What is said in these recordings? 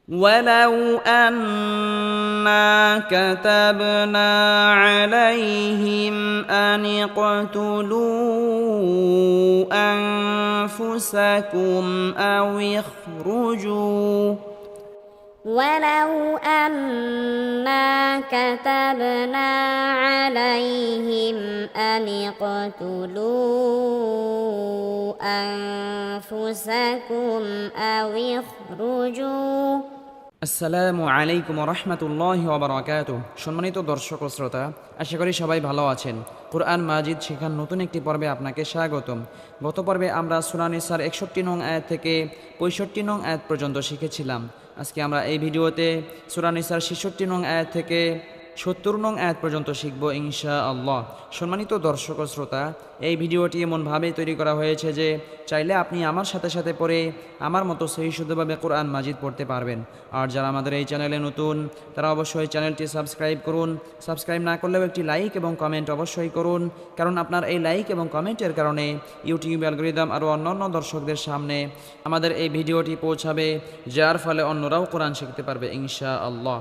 ولو أنا كتبنا عليهم أن اقتلوا أنفسكم أو اخرجوا ولو أنا كتبنا عليهم أن اقتلوا أنفسكم أو اخرجوا আসসালামু আলাইকুম রহমতুল্লাহ ওবরাকাত। সম্মানিত দর্শক ও শ্রোতা, আশা করি সবাই ভালো আছেন। কুরআন মাজিদ শেখার নতুন একটি পর্বে আপনাকে স্বাগতম। গত পর্বে আমরা সূরা নিসার 61 নং আয়াত থেকে 65 নং আয়াত পর্যন্ত শিখেছিলাম। আজকে আমরা এই ভিডিওতে সূরা নিসার 66 নং আয়াত থেকে 70 নং আয়াত পর্যন্ত শিখব ইনশাআল্লাহ। সম্মানিত দর্শক ও শ্রোতা, এই ভিডিওটি এমনভাবে তৈরি করা হয়েছে যে চাইলে আপনি আমার সাথে সাথে পড়ে আমার মতো সহি শুদ্ধভাবে কোরআন মাজিদ পড়তে পারবেন। আর যারা আমাদের এই চ্যানেলে নতুন, তারা অবশ্যই চ্যানেলটি সাবস্ক্রাইব করুন। সাবস্ক্রাইব না করলেও একটি লাইক এবং কমেন্ট অবশ্যই করুন, কারণ আপনার এই লাইক এবং কমেন্টের কারণে ইউটিউব অ্যালগরিদম আরও অন্যান্য দর্শকদের সামনে আমাদের এই ভিডিওটি পৌঁছাবে, যার ফলে অন্যরাও কোরআন শিখতে পারবে ইনশাআল্লাহ।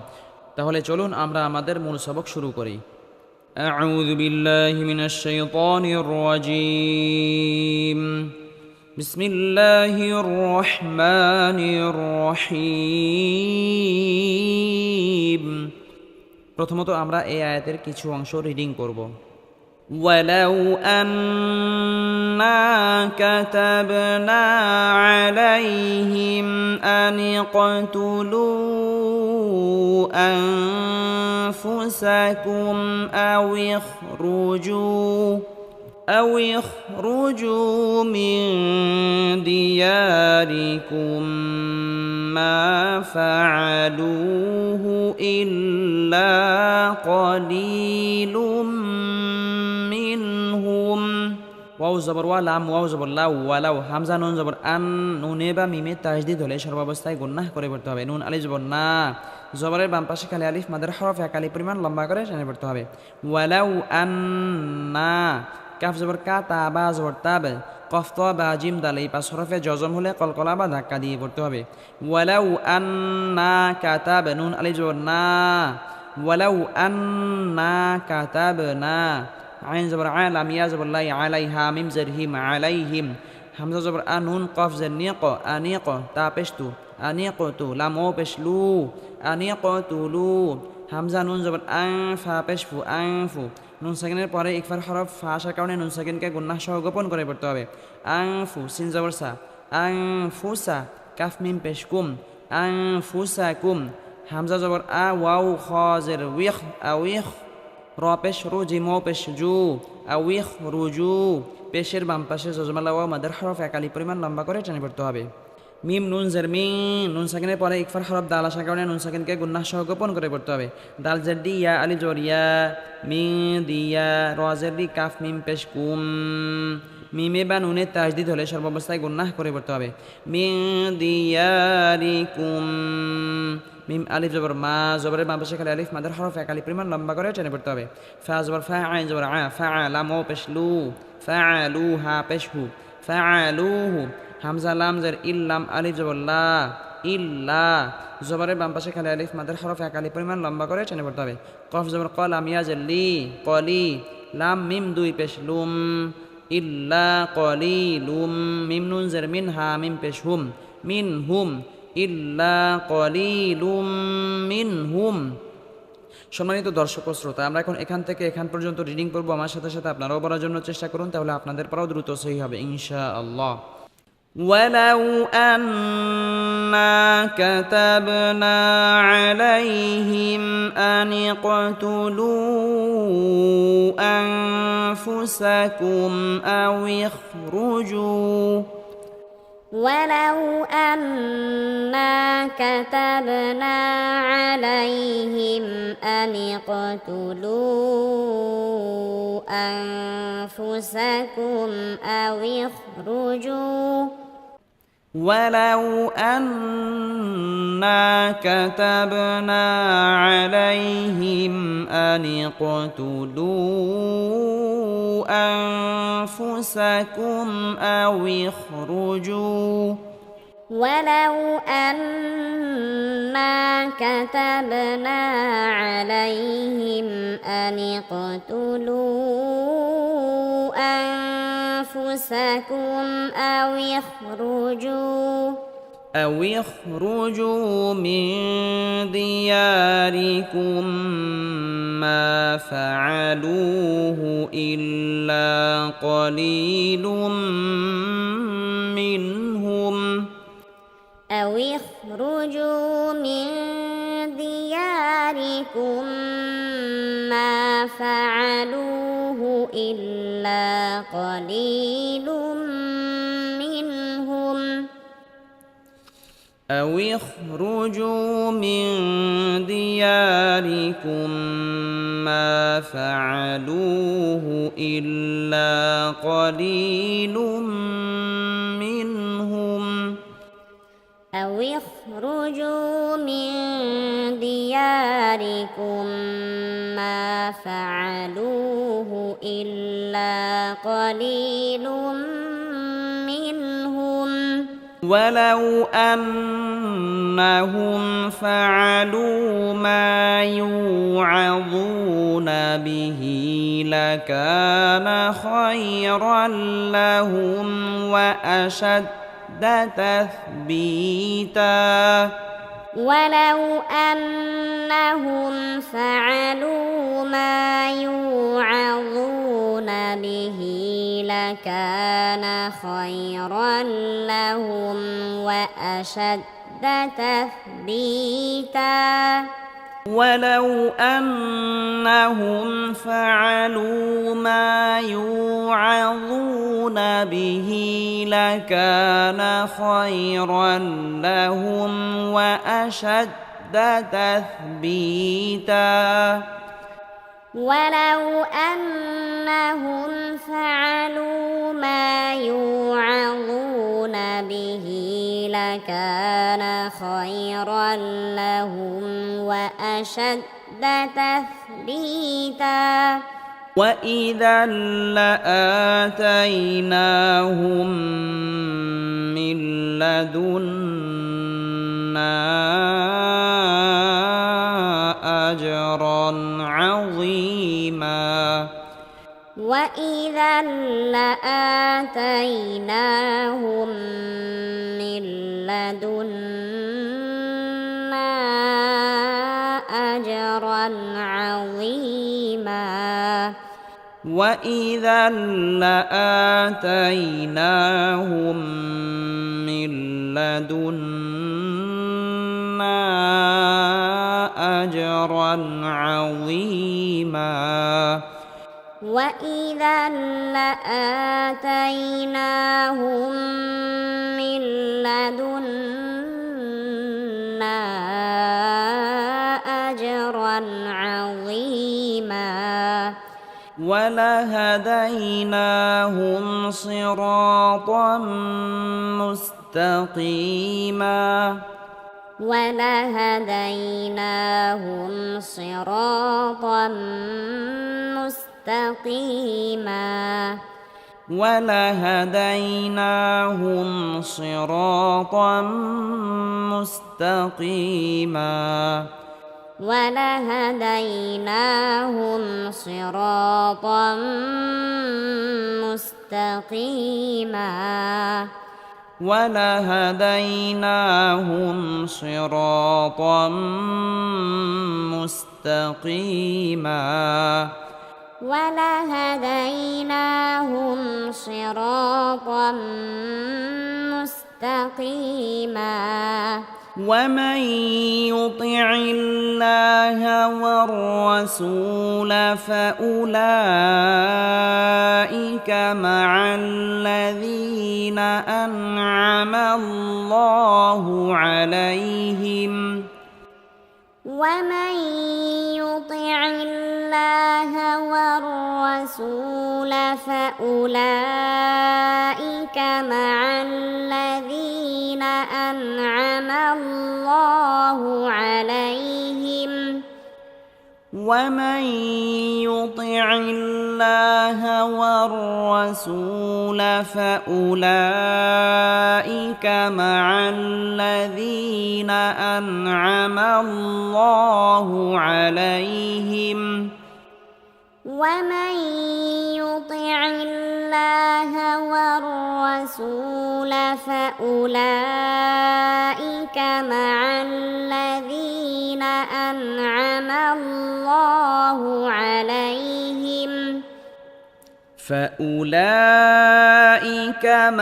তাহলে চলুন আমরা আমাদের মূল সবক শুরু করি। আউযু বিল্লাহি মিনাশ শাইতানির রাজীম। বিসমিল্লাহির রহমানির রহিম। প্রথমত আমরা এই আয়াতের কিছু অংশ রিডিং করব। ولو أنا كتبنا عليهم أن اقتلوا أنفسكم أو اخرجوا من دياركم ما فعلوه إلا قليل মিনহুম। ওয়াও জবর ওয়া, লাম ওয়াও জবর লাউ, ওয়ালাউ, হামজা নুন জবর আন, নুনে বা মিমে তাজদিদ হলে সর্বাবস্থায় গুন্নাহ করে পড়তে হবে। নুন আলিফ জবর না, জবরের বাম পাশে খালি আলিফ মাদের হরফ এক আলিফ পরিমাণ লম্বা করে টেনে পড়তে হবে। ওয়ালাউ আন্না, কাফ জবর কা, তা বা জবর তাব, কফ ত বা জিম দাল, এই পাঁচ হরফে জজম হলে কলকলা বা ধাক্কা দিয়ে পড়তে হবে। ওয়ালাউ আন্না কাতাব, নুন আলিফ জবর না, ওয়ালাউ আন্না কাতাবনা, আইন জবর আ, লাম ইয়া জবর লাই, আলাইহা, মিম জের হিম, আলাইহিম, হামজা জবর আ, নুন কফ জের নিয়ক, আনিয়ক, তা পেশ তু, আনিয়কতু, লাম ও পেশ লু, আনিয়কতুলু, হামজা নুন জবর আং, ফা পেশ ফু, আংফু, নুন সাকিনের পরে ইকফার হরফ ফা আসার কারণে নুন সাকিনকে গুন্নাহ সহ গোপন করে পড়তে হবে। আংফু, সিন জবর সা, আংফুসা, কাফ মিম পেশ কুম, আংফুসাকুম, হামজা জবর আ, ওয়াও খ জের উইখ, আউইখ, র পেশ রু, জিম পেশ জু, আউইখ রুজু, পেশের বাম পাশে জজমালা ওয়া মাদের হরফ এক আলিফ পরিমাণ লম্বা করে টেনে পড়তে হবে। মিম নুন জের মি, নুন সাকিনের পরে ইকফার হরফ দাল আসার কারণে নুন সাকিনকে গুন্নাহ সহ গোপন করে পড়তে হবে। দাল জের দি, ইয়া আলিফ জবর ইয়া, মি দিয়া, র জের দি, কাফ মিম পেশ কুম, মিমে বা নুনে তাজদিদ হলে সর্বাবস্থায় গুন্নাহ করে পড়তে হবে। মিন দিয়ারিকুম, মিম আলিফ জবর মা, জবরের বাম পাশে খালি আলিফ মাদের হরফ এক আলিফ পরিমাণ লম্বা করে টেনে পড়তে হবে। ফা জবর ফা, আইন জবর আ, ফা লাম ও পেশ লু, ফা লু, হা পেশ হু, ফা লুহু, হামজা লাম জের ইল্লাম, আলিফ জবর লা, ইল্লা, জবরের বাম পাশে খালি আলিফ মাদের হরফ এক আলিফ পরিমাণ লম্বা করে টেনে পড়তে হবে। কফ জবর ক, লাম ইয়া জের লি, কলি, লাম মিম দুই পেশ লুম, ইল্লা কলিলুম, মিম নুন জের মিন, হা মিম পেশ হুম, মিন হুম, ইল্লা কলিলুম মিনহুম। সম্মানিত দর্শক ও শ্রোতা, আমরা এখন এখান থেকে এখান পর্যন্ত রিডিং করবো। আমার সাথে সাথে আপনারাও পড়ার জন্য চেষ্টা করুন, তাহলে আপনাদের পড়াও দ্রুত সহি হবে ইনশাআল্লাহ। ولو أنا كتبنا عليهم أن اقتلوا أنفسكم أو اخرجوا ولو أنا كتبنا عليهم أن اقتلوا أنفسكم أو اخرجوا ولو أنا كتبنا عليهم أن اقتلوا أنفسكم أو اخرجوا ولو أنا كتبنا عليهم أن اقتلوا أنفسكم أو اخرجوا من دياركم ما فعلوه إلا قليل منهم أو اخرجوا من دياركم ما فعلوه إلا قليل منهم أو اخرجوا من دياركم ما فعلوه إلا قليل منهم أو اخرجوا من دياركم ما فعلوه إلا قليل منهم ولو أنهم فعلوا ما يوعظون به لكان خيرا لهم وأشد تثبيتا ولو أنهم فعلوا ما يوعظون به لكان خيرا لهم وأشد تثبيتا ولو أنهم فعلوا ما يوعظون به لكان خيرا لهم وأشد تثبيتا ولو أنهم فعلوا ما يوعظون به لكان خيرا لهم وأشد تثبيتا وإذا لآتيناهم من لدنا أجرا عظيما وإذا لآتيناهم من لدنا أجرا عظيما وإذا لآتيناهم من لدنا أجرا عظيما وإذا لآتيناهم من لدنا أجرا عظيما ولهديناهم صراطا مستقيما ولهديناهم صراطا مستقيما ولهديناهم صراطا مستقيما ولهديناهم صراطا مستقيما ولهديناهم صراطا مستقيما ولهديناهم صراطا مستقيما ومن يطع الله والرسول فأولئك مع الذين أنعم الله عليهم ومن يطع الله والرسول فأولئك مع الذين أنعم الله عليهم ومن يطع الله والرسول فأولئك مع الذين أنعم الله عليهم ومن يطع الله والرسول فأولئك مع الذين أنعم الله عليهم فأولئك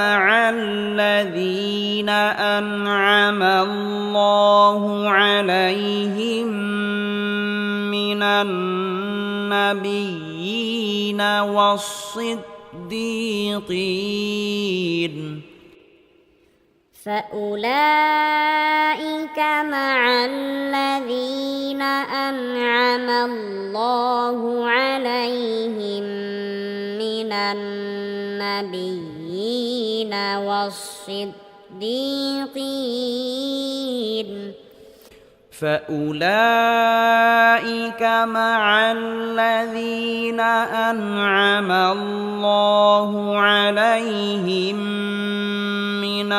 مع الذين أنعم الله عليهم من النبيين والصديقين فأولئك مع الذين أنعم الله عليهم من النبيين والصديقين فأولئك مع الذين أنعم الله عليهم من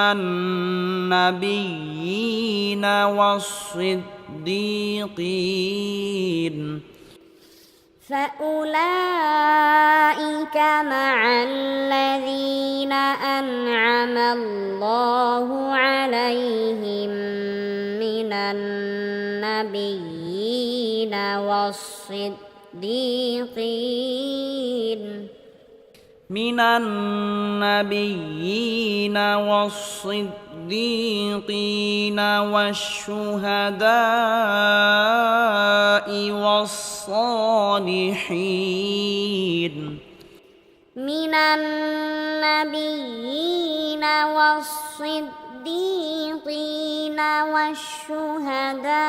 النبيين والصديقين فأولئك مع الذين أنعم الله عليهم من النبيين والصديقين والشهداء والصالحين من النبيين والصديقين والشهداء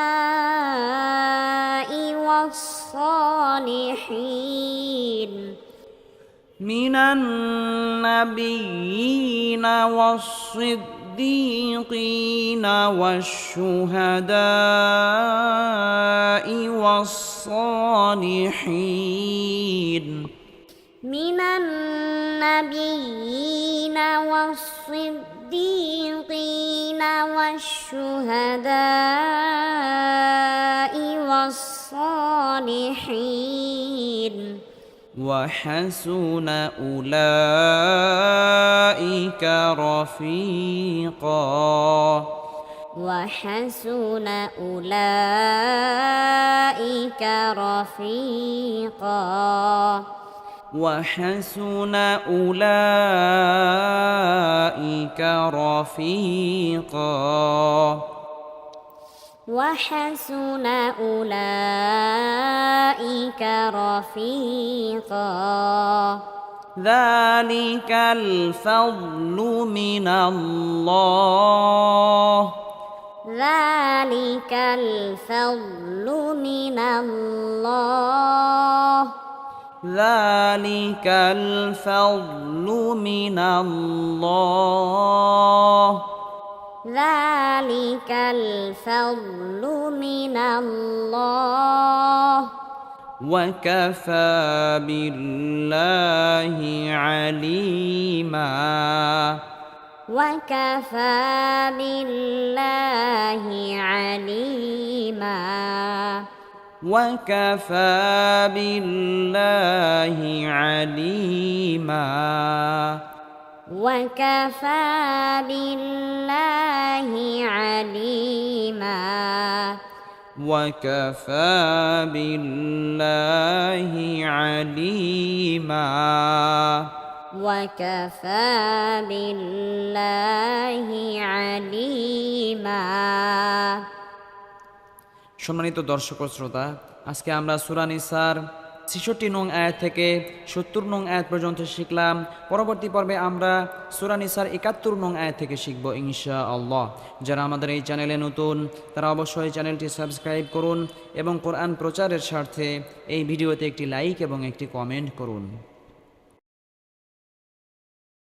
والصالحين من النبيين والصديقين والشهداء والصالحين من النبيين والصديقين والشهداء والصالحين وحسن أولئك رفيقا وحسن أولئك رفيقا وحسن أولئك رفيقا وحسن أولئك رفيقا ذلك الفضل من الله ذلك الفضل من الله ذلك الفضل من الله ذلك الفضل من الله وكفى بالله عليما وكفى بالله عليما وكفى بالله عليما وكفى بالله عليما وكفى بالله عليما وكفى بالله عليما সম্মানিত দর্শক ও শ্রোতা, আজকে আমরা সূরা নিসার ৬৬ নং আয়াত থেকে ৭০ নং আয়াত পর্যন্ত শিখলাম। পরবর্তী পর্বে আমরা সূরা নিসার ৭১ নং আয়াত থেকে শিখব ইনশাআল্লাহ। যারা আমাদের এই চ্যানেলে নতুন তারা অবশ্যই চ্যানেলটি সাবস্ক্রাইব করুন এবং কোরআন প্রচারের স্বার্থে এই ভিডিওতে একটি লাইক এবং একটি কমেন্ট করুন।